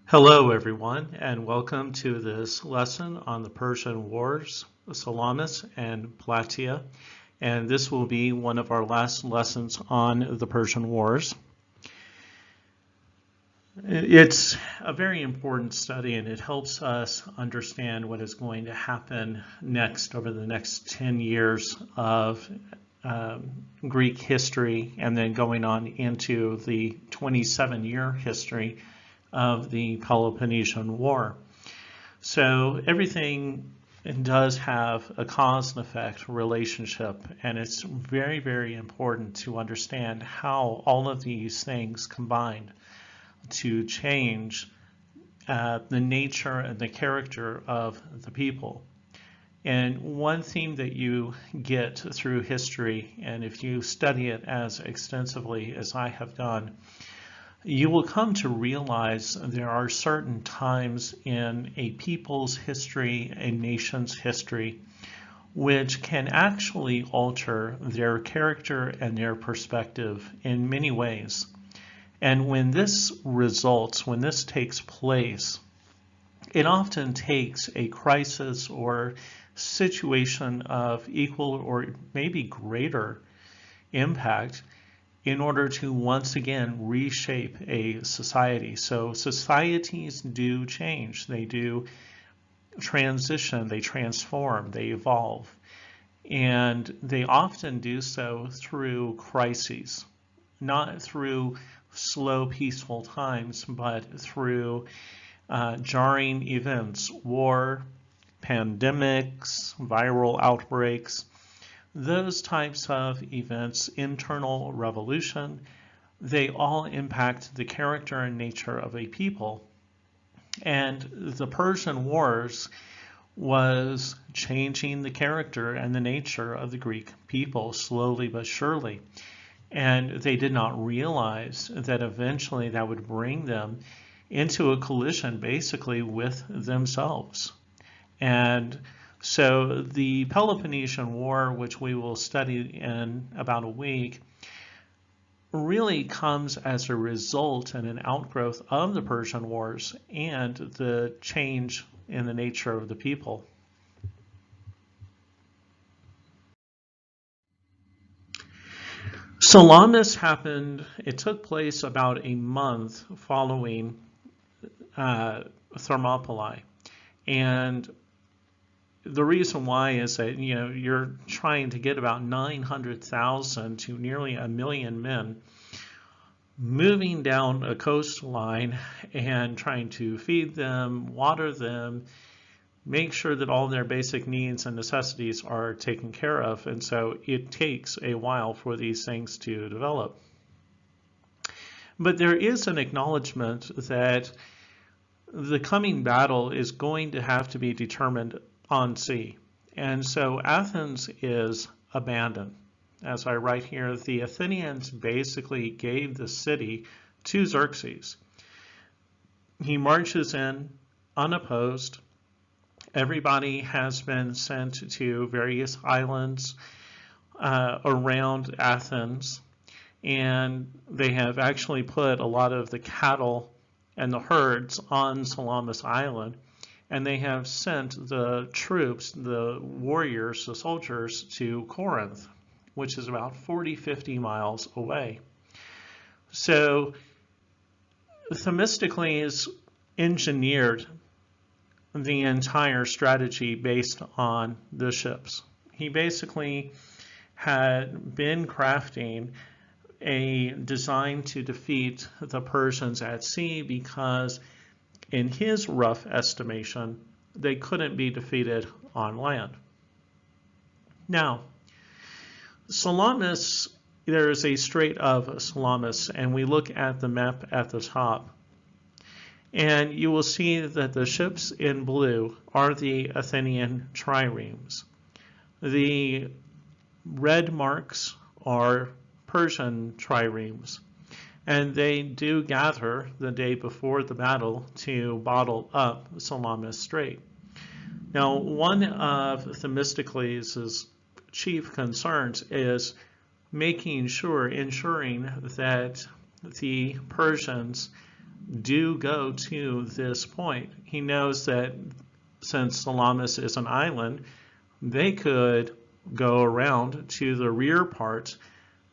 Hello, everyone, and welcome to this lesson on the Persian Wars, Salamis and Plataea. And this will be one of our last lessons on the Persian Wars. It's a very important study, and it helps us understand what is going to happen next over the next 10 years of Greek history, and then going on into the 27-year history of the Peloponnesian War. So everything does have a cause and effect relationship, and it's very, very important to understand how all of these things combined to change the nature and the character of the people. And one theme that you get through history, and if you study it as extensively as I have done, you will come to realize there are certain times in a people's history, a nation's history, which can actually alter their character and their perspective in many ways. And when this results, when this takes place, it often takes a crisis or situation of equal or maybe greater impact in order to once again reshape a society. So societies do change, they do transition, they transform, they evolve, and they often do so through crises, not through slow, peaceful times, but through jarring events, war, pandemics, viral outbreaks. Those types of events, internal revolution, they all impact the character and nature of a people. And the Persian Wars was changing the character and the nature of the Greek people slowly but surely. And they did not realize that eventually that would bring them into a collision basically with themselves. And so the Peloponnesian War, which we will study in about a week, really comes as a result and an outgrowth of the Persian Wars and the change in the nature of the people. Salamis happened, it took place about a month following Thermopylae. And the reason why is that you're trying to get about 900,000 to nearly 1 million men moving down a coastline and trying to feed them, water them, make sure that all their basic needs and necessities are taken care of. And so it takes a while for these things to develop. But there is an acknowledgement that the coming battle is going to have to be determined on sea. And so Athens is abandoned. As I write here, the Athenians basically gave the city to Xerxes. He marches in unopposed. Everybody has been sent to various islands around Athens, and they have actually put a lot of the cattle and the herds on Salamis Island. And they have sent the troops, the warriors, the soldiers to Corinth, which is about 40-50 miles away. So Themistocles engineered the entire strategy based on the ships. He basically had been crafting a design to defeat the Persians at sea because in his rough estimation, they couldn't be defeated on land. Now, Salamis, there is a strait of Salamis, and we look at the map at the top. And you will see that the ships in blue are the Athenian triremes. The red marks are Persian triremes. And they do gather the day before the battle to bottle up Salamis Strait. Now, one of Themistocles' chief concerns is ensuring that the Persians do go to this point. He knows that since Salamis is an island, they could go around to the rear part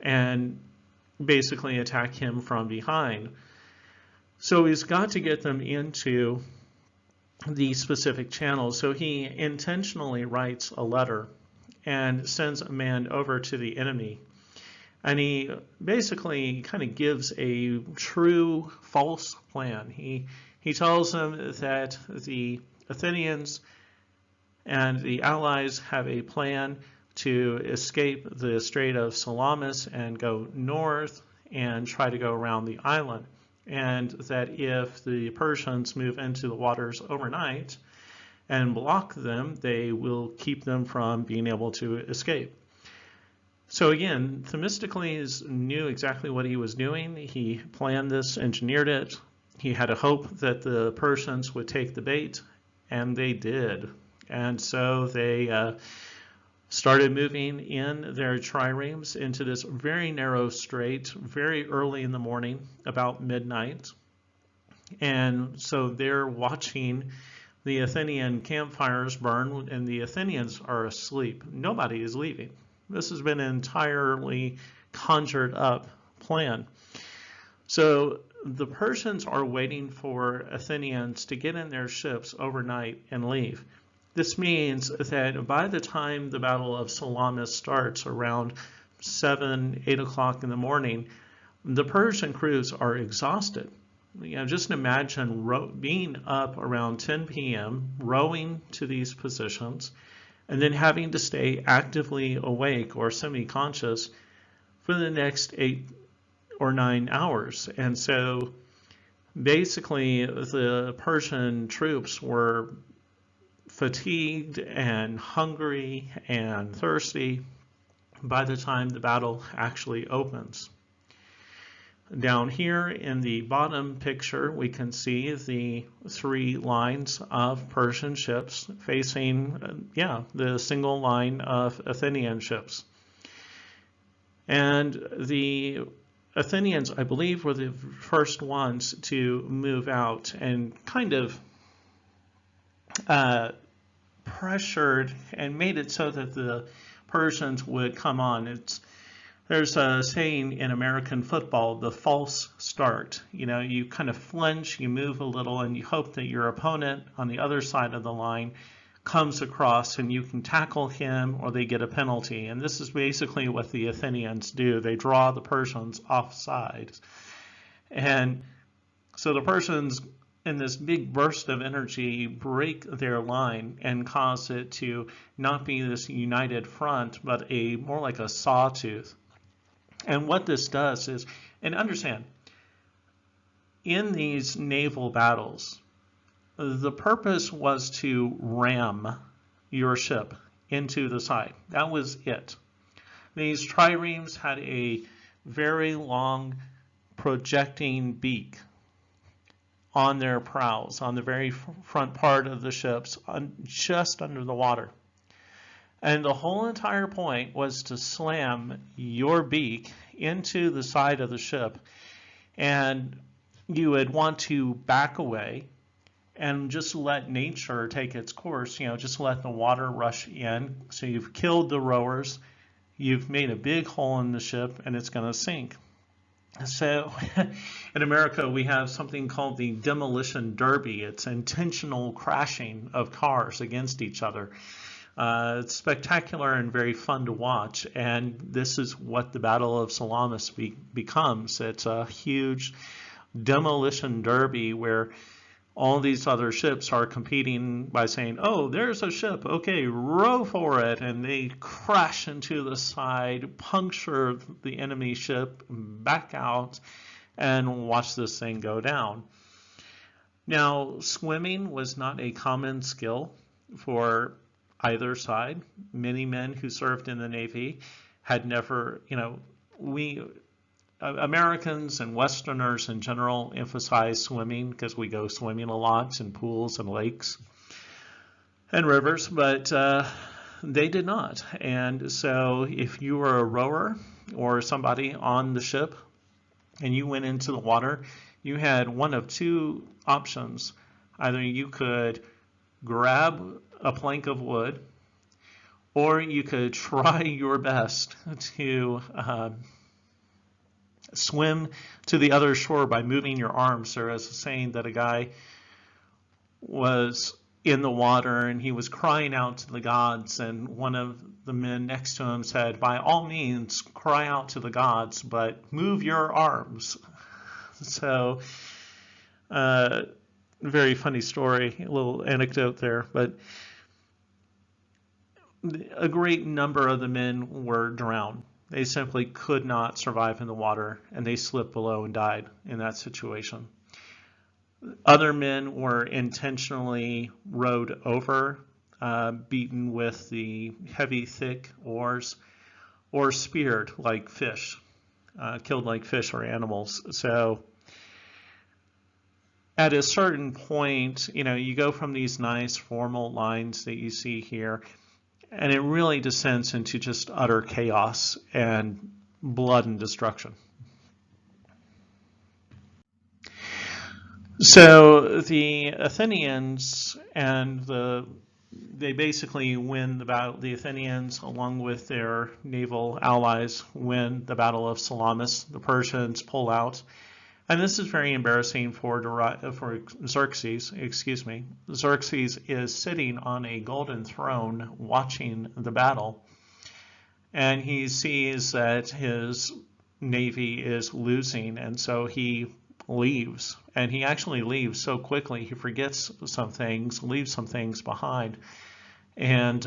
and basically attack him from behind. So he's got to get them into the specific channels. So he intentionally writes a letter and sends a man over to the enemy. And he basically kind of gives a true false plan. He tells them that the Athenians and the allies have a plan to escape the Strait of Salamis and go north and try to go around the island. And that if the Persians move into the waters overnight and block them, they will keep them from being able to escape. So again, Themistocles knew exactly what he was doing. He planned this, engineered it. He had a hope that the Persians would take the bait, and they did. And so they started moving in their triremes into this very narrow strait very early in the morning, about midnight. And so they're watching the Athenian campfires burn, and the Athenians are asleep. Nobody is leaving. This has been an entirely conjured up plan. So the Persians are waiting for Athenians to get in their ships overnight and leave. This means that by the time the Battle of Salamis starts around 7, 8 o'clock in the morning, the Persian crews are exhausted. Just imagine being up around 10 p.m., rowing to these positions, and then having to stay actively awake or semi-conscious for the next 8 or 9 hours. And so basically the Persian troops were fatigued and hungry and thirsty by the time the battle actually opens. Down here in the bottom picture, we can see the 3 lines of Persian ships facing, the single line of Athenian ships. And the Athenians, I believe, were the first ones to move out and kind of pressured and made it so that the Persians would come on. There's a saying in American football, the false start. You kind of flinch, you move a little, and you hope that your opponent on the other side of the line comes across and you can tackle him or they get a penalty. And this is basically what the Athenians do. They draw the Persians offside. And so the Persians, in this big burst of energy, break their line and cause it to not be this united front, but more like a sawtooth. And what this does is, and understand, in these naval battles, the purpose was to ram your ship into the side. That was it. These triremes had a very long projecting beak on their prows, on the very front part of the ships, just under the water. And the whole entire point was to slam your beak into the side of the ship, and you would want to back away and just let nature take its course, just let the water rush in. So you've killed the rowers, you've made a big hole in the ship, and it's going to sink. So in America, we have something called the Demolition Derby. It's intentional crashing of cars against each other. It's spectacular and very fun to watch, and this is what the Battle of Salamis becomes. It's a huge demolition derby where all these other ships are competing by saying, oh, there's a ship, okay, row for it, and they crash into the side, puncture the enemy ship, back out, and watch this thing go down. Now, swimming was not a common skill for either side. Many men who served in the Navy had never, Americans and Westerners in general emphasize swimming because we go swimming a lot in pools and lakes and rivers, but they did not. And so if you were a rower or somebody on the ship and you went into the water, you had one of two options. Either you could grab a plank of wood, or you could try your best to swim to the other shore by moving your arms. There is a saying that a guy was in the water and he was crying out to the gods, and one of the men next to him said, by all means cry out to the gods, but move your arms. So very funny story, a little anecdote there, but a great number of the men were drowned. They simply could not survive in the water, and they slipped below and died in that situation. Other men were intentionally rowed over, beaten with the heavy, thick oars, or speared like fish, killed like fish or animals. So at a certain point, you go from these nice formal lines that you see here, and it really descends into just utter chaos and blood and destruction. So the Athenians they basically win the battle. The Athenians, along with their naval allies, win the Battle of Salamis. The Persians pull out. And this is very embarrassing for Xerxes. Xerxes is sitting on a golden throne watching the battle, and he sees that his navy is losing, and so he leaves. And he actually leaves so quickly he forgets some things, leaves some things behind, and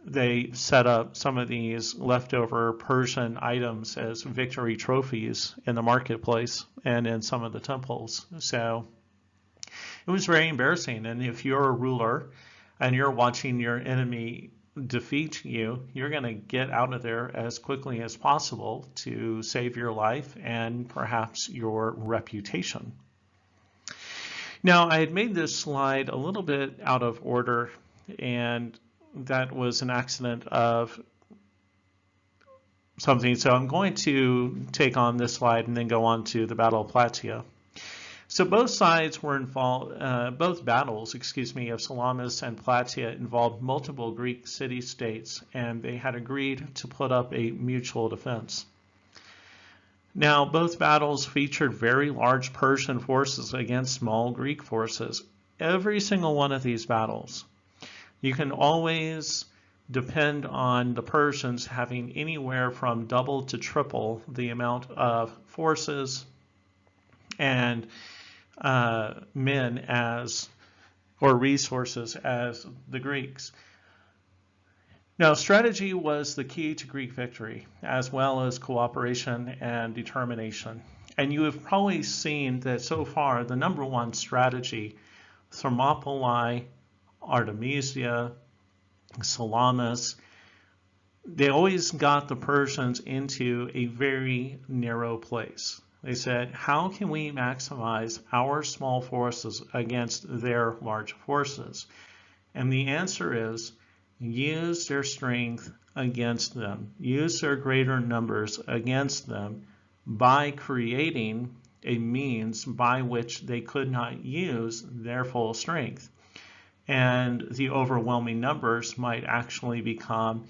they set up some of these leftover Persian items as victory trophies in the marketplace and in some of the temples. So it was very embarrassing. And if you're a ruler and you're watching your enemy defeat you, you're going to get out of there as quickly as possible to save your life and perhaps your reputation. Now, I had made this slide a little bit out of order, and that was an accident of something. So I'm going to take on this slide and then go on to the Battle of Platia. So both sides were involved, both battles, of Salamis and Plataea involved multiple Greek city-states, and they had agreed to put up a mutual defense. Now, both battles featured very large Persian forces against small Greek forces. Every single one of these battles, you can always depend on the Persians having anywhere from double to triple the amount of forces and men or resources as the Greeks. Now, strategy was the key to Greek victory, as well as cooperation and determination. And you have probably seen that so far the number one strategy, Thermopylae, Artemisia, Salamis, they always got the Persians into a very narrow place. They said, how can we maximize our small forces against their large forces? And the answer is, use their strength against them. Use their greater numbers against them by creating a means by which they could not use their full strength. And the overwhelming numbers might actually become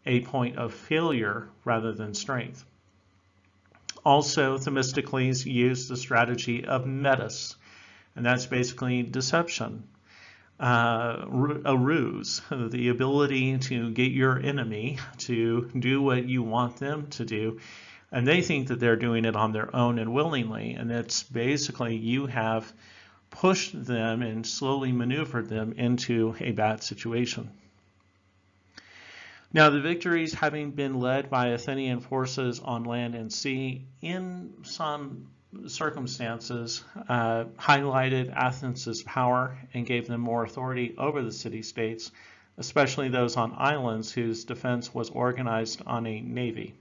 a point of failure rather than strength. Also, Themistocles used the strategy of metis, and that's basically deception, a ruse, the ability to get your enemy to do what you want them to do, and they think that they're doing it on their own and willingly, and it's basically you have pushed them and slowly maneuvered them into a bad situation. Now, the victories having been led by Athenian forces on land and sea, in some circumstances, highlighted Athens' power and gave them more authority over the city-states, especially those on islands whose defense was organized on a navy.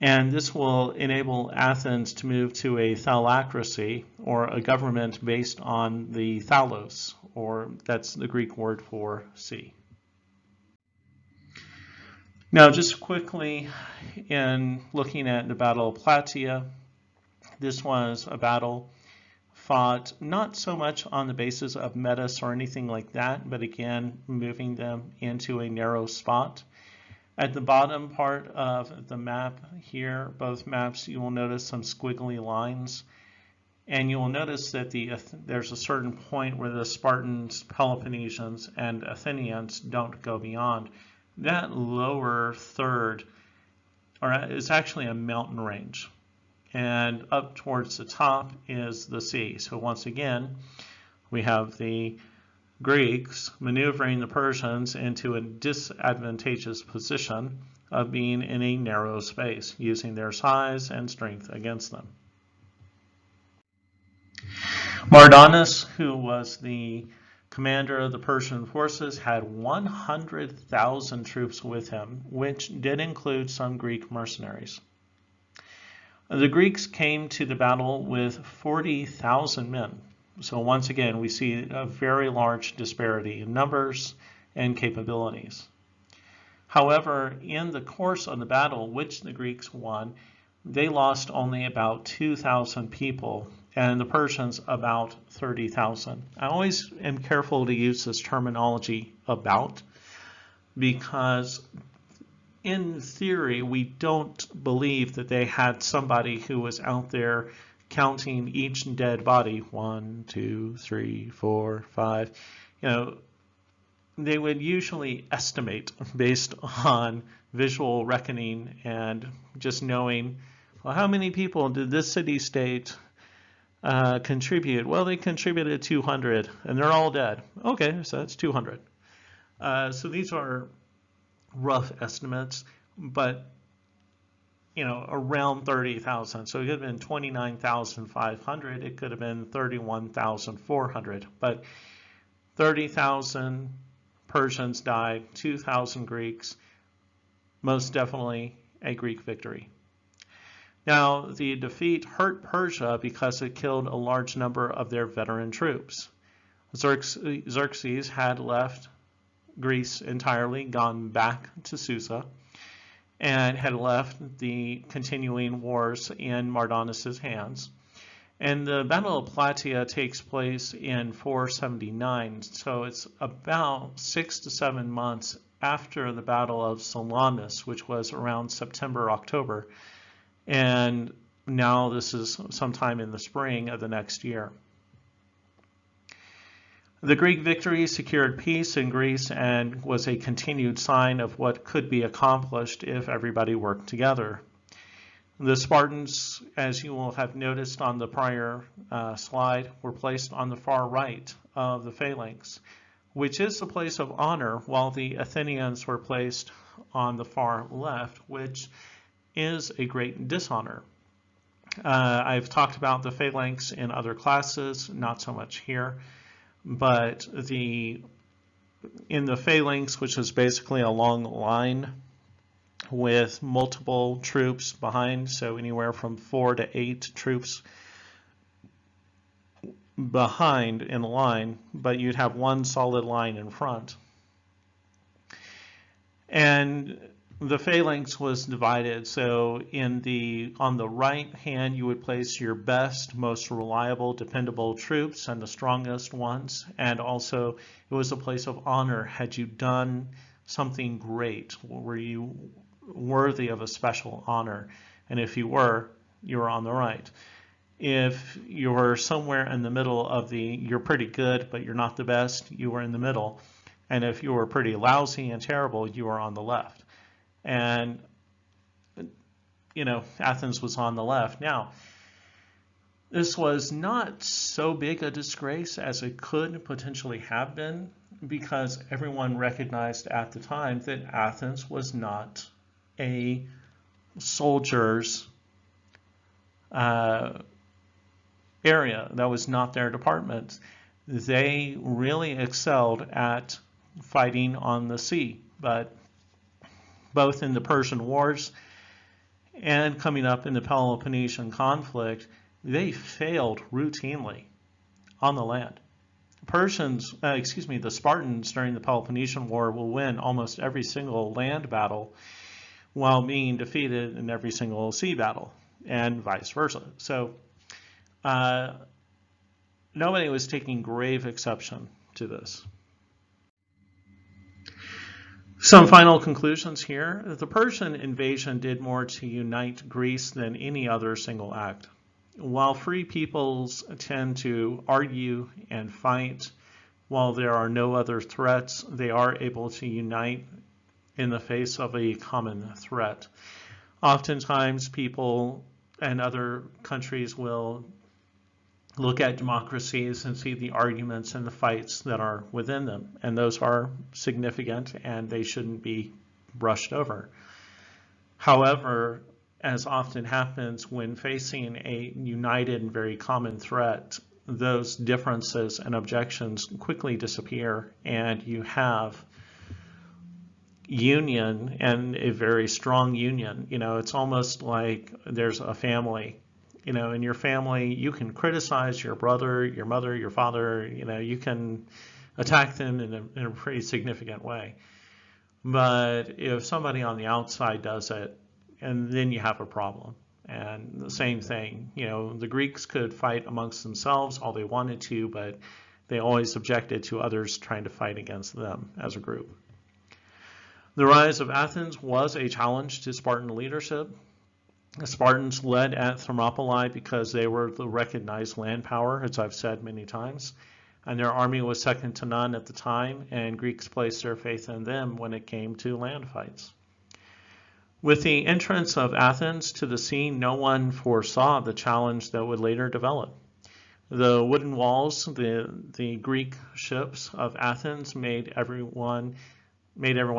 And this will enable Athens to move to a thalaccracy, or a government based on the thalos, or that's the Greek word for sea. Now, just quickly, in looking at the Battle of Platia, This was a battle fought not so much on the basis of metis or anything like that, but again, moving them into a narrow spot. At the bottom part of the map here, both maps, you will notice some squiggly lines. And you will notice that there's a certain point where the Spartans, Peloponnesians, and Athenians don't go beyond. That lower third is actually a mountain range. And up towards the top is the sea. So once again, we have the Greeks maneuvering the Persians into a disadvantageous position of being in a narrow space, using their size and strength against them. Mardanus, who was the commander of the Persian forces, had 100,000 troops with him, which did include some Greek mercenaries. The Greeks came to the battle with 40,000 men. So once again, we see a very large disparity in numbers and capabilities. However, in the course of the battle, which the Greeks won, they lost only about 2,000 people, and the Persians about 30,000. I always am careful to use this terminology "about," because in theory, we don't believe that they had somebody who was out there counting each dead body, 1, 2, 3, 4, 5. You know, they would usually estimate based on visual reckoning and just knowing, well, how many people did this city-state contribute? Well, they contributed 200, and they're all dead. Okay, so that's 200. So these are rough estimates, but around 30,000. So it could have been 29,500. It could have been 31,400. But 30,000 Persians died, 2,000 Greeks. Most definitely a Greek victory. Now, the defeat hurt Persia because it killed a large number of their veteran troops. Xerxes had left Greece entirely, gone back to Susa, and had left the continuing wars in Mardanus's hands. And the Battle of Platia takes place in 479, so it's about 6 to 7 months after the Battle of Salamis, which was around September, October. And now this is sometime in the spring of the next year. The Greek victory secured peace in Greece and was a continued sign of what could be accomplished if everybody worked together. The Spartans, as you will have noticed on the prior slide, were placed on the far right of the Phalanx, which is the place of honor, while the Athenians were placed on the far left, which is a great dishonor. I've talked about the Phalanx in other classes, not so much here. But in the Phalanx, which is basically a long line with multiple troops behind, so anywhere from 4 to 8 troops behind in a line, but you'd have one solid line in front. And the Phalanx was divided, so on the right hand you would place your best, most reliable, dependable troops and the strongest ones, and also it was a place of honor. Had you done something great? Were you worthy of a special honor? And if you were on the right. If you were somewhere in the middle of you're pretty good but you're not the best, you were in the middle. And if you were pretty lousy and terrible, you were on the left. And, Athens was on the left. Now, this was not so big a disgrace as it could potentially have been, because everyone recognized at the time that Athens was not a soldier's area. That was not their department. They really excelled at fighting on the sea, but both in the Persian wars and coming up in the Peloponnesian conflict, they failed routinely on the land. The Spartans during the Peloponnesian War will win almost every single land battle while being defeated in every single sea battle, and vice versa. So nobody was taking grave exception to this. Some final conclusions here. The Persian invasion did more to unite Greece than any other single act. While free peoples tend to argue and fight, while there are no other threats, they are able to unite in the face of a common threat. Oftentimes, people and other countries will look at democracies and see the arguments and the fights that are within them, and those are significant and they shouldn't be brushed over. However, as often happens when facing a united and very common threat, those differences and objections quickly disappear, and you have union, and a very strong union. It's almost like there's a family. In your family, you can criticize your brother, your mother, your father. You can attack them in a pretty significant way. But if somebody on the outside does it, and then you have a problem. And the same thing, the Greeks could fight amongst themselves all they wanted to, but they always objected to others trying to fight against them as a group. The rise of Athens was a challenge to Spartan leadership. The Spartans led at Thermopylae because they were the recognized land power, as I've said many times, and their army was second to none at the time, and Greeks placed their faith in them when it came to land fights. With the entrance of Athens to the scene, no one foresaw the challenge that would later develop. The wooden walls, the Greek ships of Athens made everyone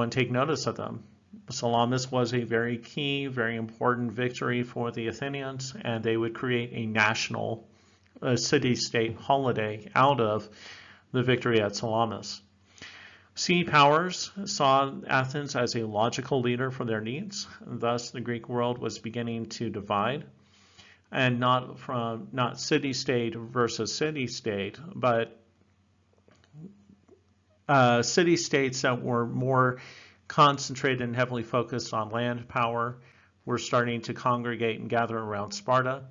take notice of them. Salamis was a very key, very important victory for the Athenians, and they would create a national city-state holiday out of the victory at Salamis. Sea powers saw Athens as a logical leader for their needs. Thus, the Greek world was beginning to divide, and not city-state versus city-state, but city-states that were more concentrated and heavily focused on land power were starting to congregate and gather around Sparta,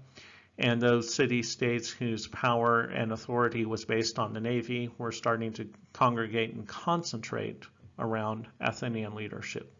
and those city-states whose power and authority was based on the navy were starting to congregate and concentrate around Athenian leadership.